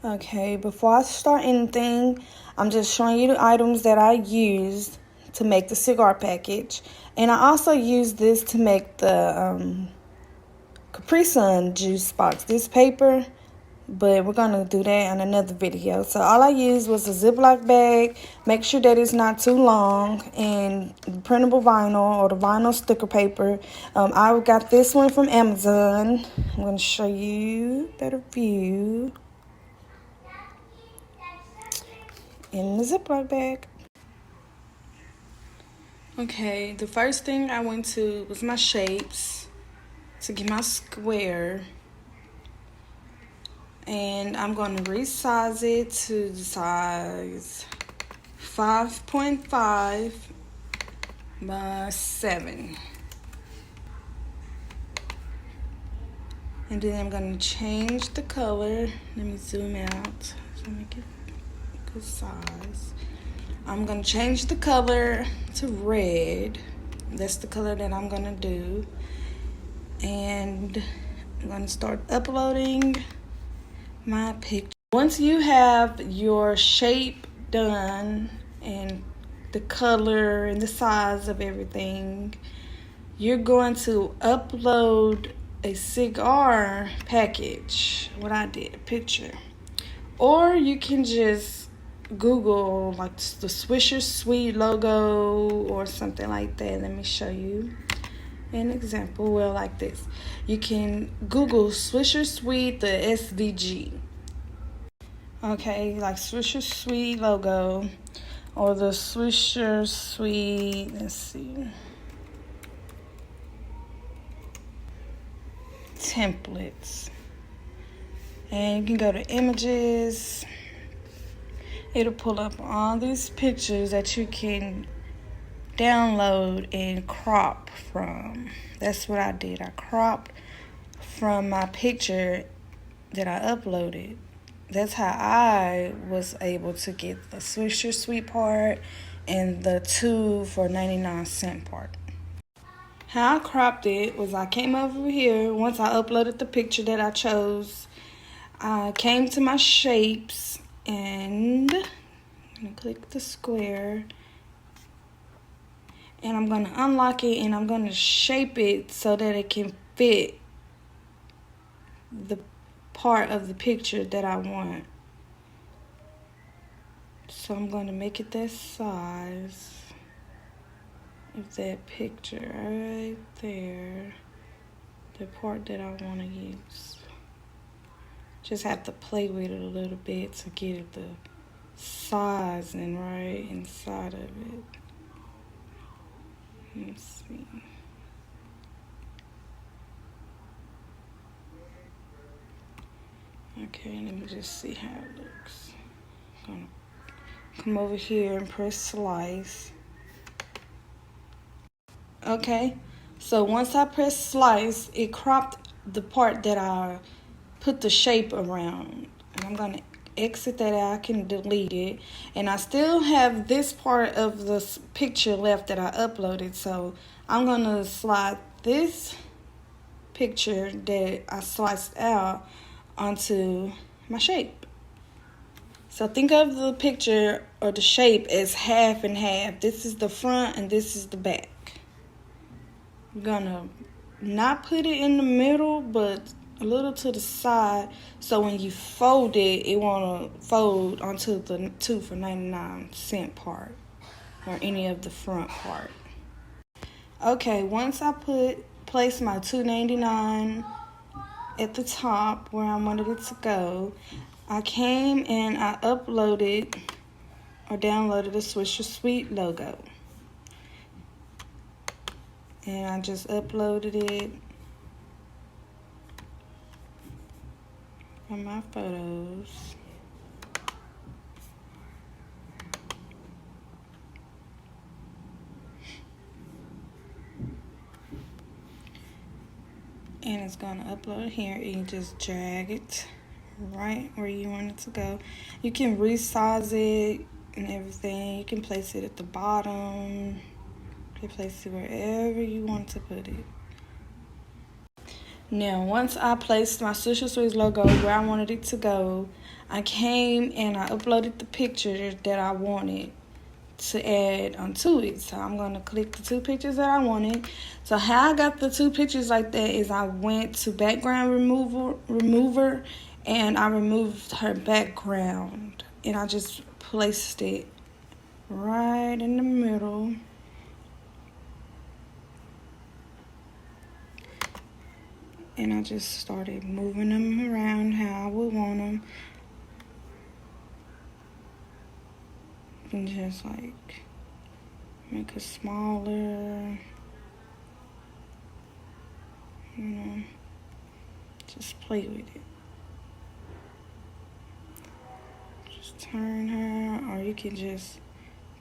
Okay, before I start anything, I'm just showing you the items that I used to make the cigar package. And I also used this to make the Capri Sun juice box, this paper. But we're going to do that in another video. So all I used was a Ziploc bag. Make sure that it's not too long. And the printable vinyl or the vinyl sticker paper. I got this one from Amazon. I'm going to show you a better view. In the Ziploc bag. Okay, the first thing I went to was my shapes to get my square. And I'm going to resize it to the size 5.5 by 7. And then I'm going to change the color. Let me zoom out so make it a good size. I'm going to change the color to red. That's the color that I'm going to do. And I'm going to start uploading my picture. Once you have your shape done and the color and the size of everything, you're going to upload a cigar package. What I did, a picture. Or you can just Google like the Swisher Sweet logo or something like that. Let me show you an example. Well, like this. You can Google Swisher Sweet, the SVG. Okay, like Swisher Sweet logo or the Swisher Sweet, let's see, templates. And you can go to images. It'll pull up all these pictures that you can download and crop from. That's what I did. I cropped from my picture that I uploaded. That's how I was able to get the Swisher Sweet part and the 2 for 99-cent part. How I cropped it was I came over here. Once I uploaded the picture that I chose, I came to my shapes and I'm going to click the square. And I'm going to unlock it and I'm going to shape it so that it can fit the part of the picture that I want. So I'm going to make it that size of that picture right there. The part that I want to use. Just have to play with it a little bit to get it the size and right inside of it. Let's see. Okay, let me just see how it looks. I'm gonna come over here and press slice. Okay, so once I press slice, it cropped the part that I put the shape around. And I'm gonna exit that out. I can delete it. And I still have this part of the picture left that I uploaded. So I'm gonna slide this picture that I sliced out onto my shape. So think of the picture or the shape as half and half. This is the front and this is the back. I'm gonna not put it in the middle, but a little to the side, so when you fold it, it won't fold onto the 2 for 99-cent part or any of the front part. Okay, once I place my $2.99 at the top where I wanted it to go, I came and I uploaded or downloaded the Swisher Sweet logo. And I just uploaded it from my photos. And it's going to upload here, and you just drag it right where you want it to go. You can resize it and everything. You can place it at the bottom. You can place it wherever you want to put it. Now, once I placed my Swisher logo where I wanted it to go, I came and I uploaded the picture that I wanted to add onto it. So I'm going to click the 2 pictures that I wanted. So how I got the 2 pictures like that is I went to background remover and I removed her background. And I just placed it right in the middle. And I just started moving them around how I would want them. And just like make it smaller. You know, just play with it. Just turn her, or you can just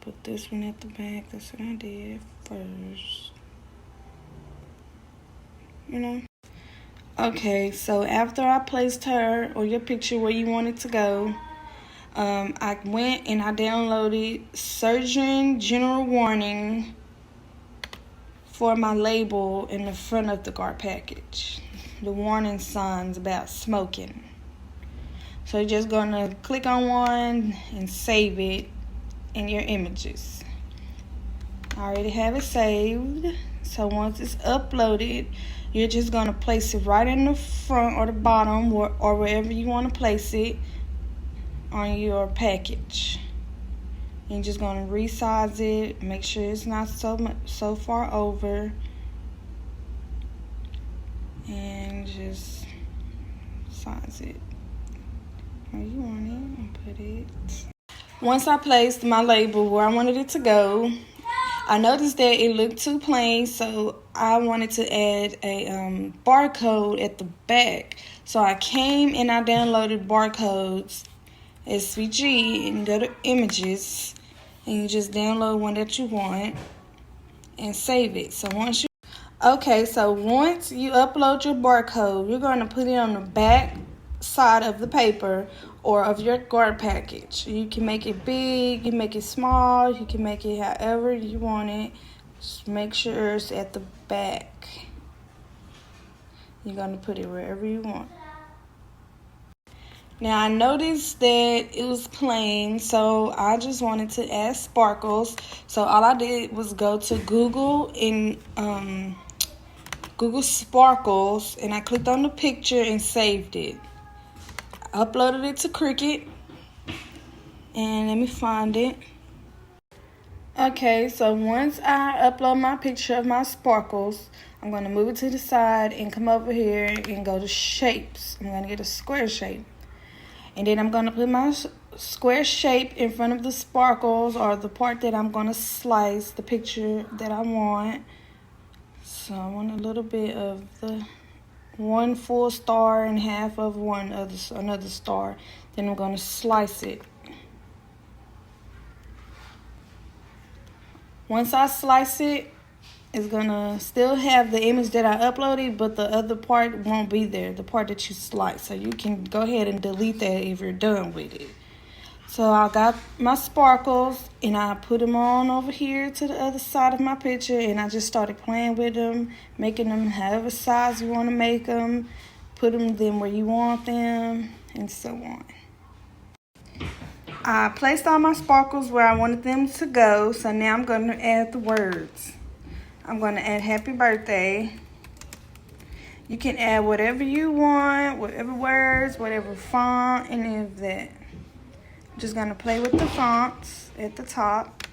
put this one at the back. That's what I did first. You know? Okay, so after I placed her or your picture where you want it to go, I went and I downloaded Surgeon General Warning for my label in the front of the guard package. The warning signs about smoking. So you're just gonna click on one and save it in your images. I already have it saved. So once it's uploaded, you're just gonna place it right in the front or the bottom or wherever you want to place it on your package. You're just gonna resize it, make sure it's not so far over, and just size it where you want it and put it. Once I placed my label where I wanted it to go, I noticed that it looked too plain, so I wanted to add a barcode at the back. So I came and I downloaded barcodes, SVG, and go to images, and you just download one that you want and save it. So once you upload your barcode, you're going to put it on the back side of the paper or of your guard package. You can make it big, you can make it small, you can make it however you want it. Just make sure it's at the back. You're going to put it wherever you want. Now I noticed that it was plain, so I just wanted to add sparkles. So all I did was go to Google and Google Sparkles, and I clicked on the picture and saved it. Uploaded it to Cricut, and let me find it. Okay, so once I upload my picture of my sparkles, I'm going to move it to the side and come over here and go to shapes. I'm going to get a square shape, and then I'm going to put my square shape in front of the sparkles or the part that I'm going to slice the picture that I want. So I want a little bit of the one full star and half of another star. Then I'm going to slice it. Once I slice it, it's going to still have the image that I uploaded, but the other part won't be there, the part that you slice. So you can go ahead and delete that if you're done with it. So I got my sparkles and I put them on over here to the other side of my picture, and I just started playing with them, making them however size you want to make them, put them where you want them, and so on. I placed all my sparkles where I wanted them to go, so now I'm going to add the words. I'm going to add happy birthday. You can add whatever you want, whatever words, whatever font, any of that. Just gonna play with the fonts at the top.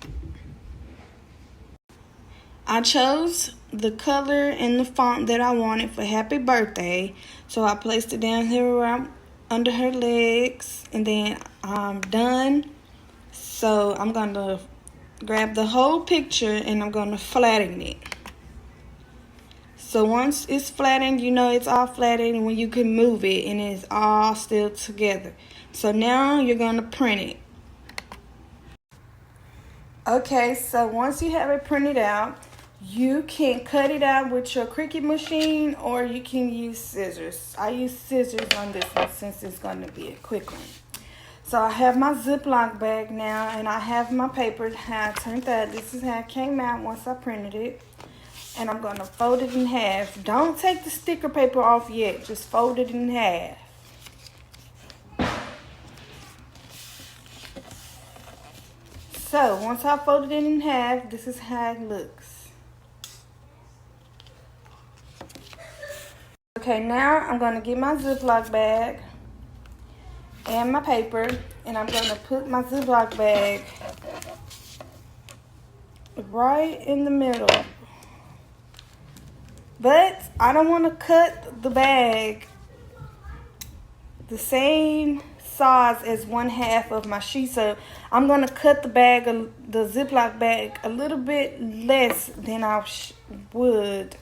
I chose the color and the font that I wanted for happy birthday, so I placed it down here under her legs, and then I'm done. So I'm gonna grab the whole picture and I'm gonna flatten it. So once it's flattened, you know it's all flattened when you can move it and it's all still together. So now you're going to print it. Okay, so once you have it printed out, you can cut it out with your Cricut machine or you can use scissors. I use scissors on this one since it's going to be a quick one. So I have my ziplock bag now, and I have my paper how it turned out. This is how it came out once I printed it. And I'm going to fold it in half. Don't take the sticker paper off yet. Just fold it in half. So, once I folded it in half, this is how it looks. Okay, now I'm going to get my Ziploc bag and my paper, and I'm going to put my Ziploc bag right in the middle. But I don't want to cut the bag the same size as 1/2 of my sheet, so I'm going to cut the Ziploc bag a little bit less than I would.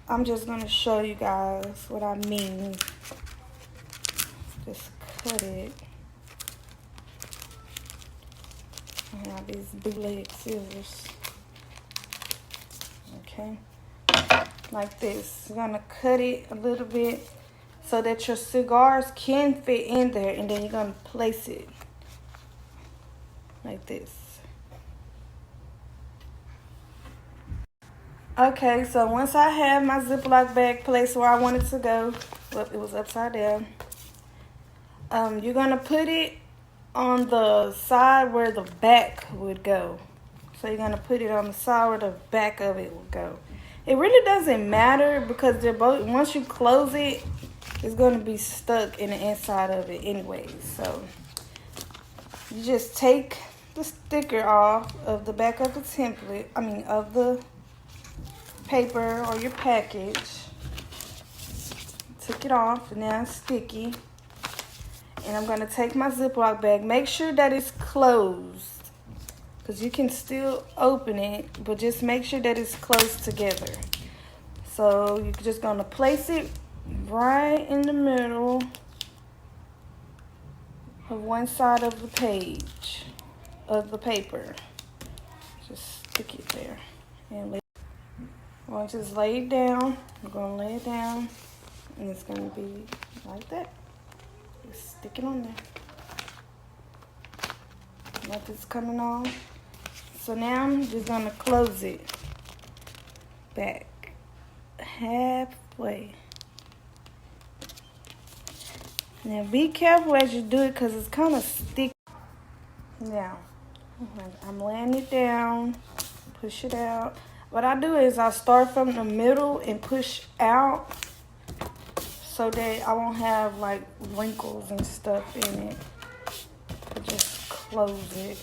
I'm just going to show you guys what I mean. Just cut it. I have these bootleg scissors. Okay, like this. You're gonna cut it a little bit so that your cigars can fit in there, and then you're gonna place it like this. Okay, so once I have my Ziploc bag placed where I want it to go, well, it was upside down. You're gonna put it on the side where the back would go. So you're gonna put it on the side where the back of it will go. It really doesn't matter because they're both, once you close it, it's gonna be stuck in the inside of it anyway. So you just take the sticker off of the back of the template, of the paper or your package. Took it off, and now it's sticky. And I'm gonna take my Ziploc bag. Make sure that it's closed, because you can still open it, but just make sure that it's close together. So you're just going to place it right in the middle of one side of the page, of the paper. Just stick it there. And I'm going to just lay it down. I'm going to lay it down, and it's going to be like that. Just stick it on there. Nothing's coming off. So now I'm just going to close it back halfway. Now be careful as you do it because it's kind of sticky. Now, I'm laying it down, push it out. What I do is I start from the middle and push out so that I won't have like wrinkles and stuff in it. I just close it.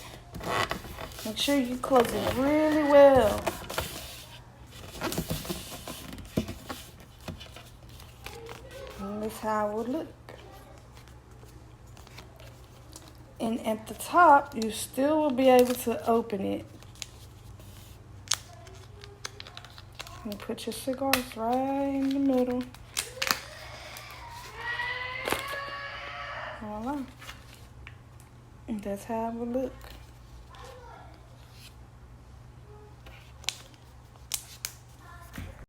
Make sure you close it really well. And that's how it would look. And at the top, you still will be able to open it. And put your cigars right in the middle. Voila. And that's how it would look.